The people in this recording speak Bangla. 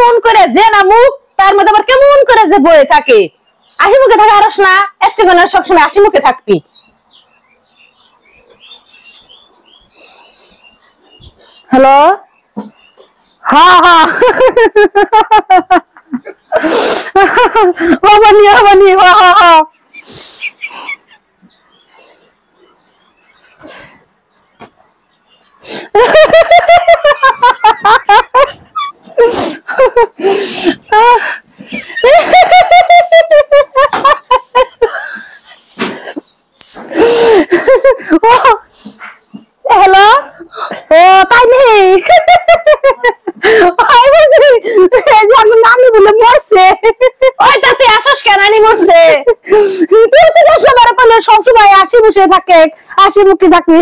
কেমন করে যে না মুখ তার মধ্যে আবার কেমন করে যে বয়ে থাকে হাসি মুখে থাকা আরস না আজকে কোন সবসময় হাসি মুখে থাকবি হ্যালো হ্যাঁ হ্যাঁ বাবানি হ্যাঁ হ্যাঁ হ্যালো ও তাই নেই নানি বলে মরছে ওই তা তুই আসস কেন নানি মরছে তুই তো 10 বার করলে সবসময় হাসি মুখে থাকে হাসি মুখে থাকবি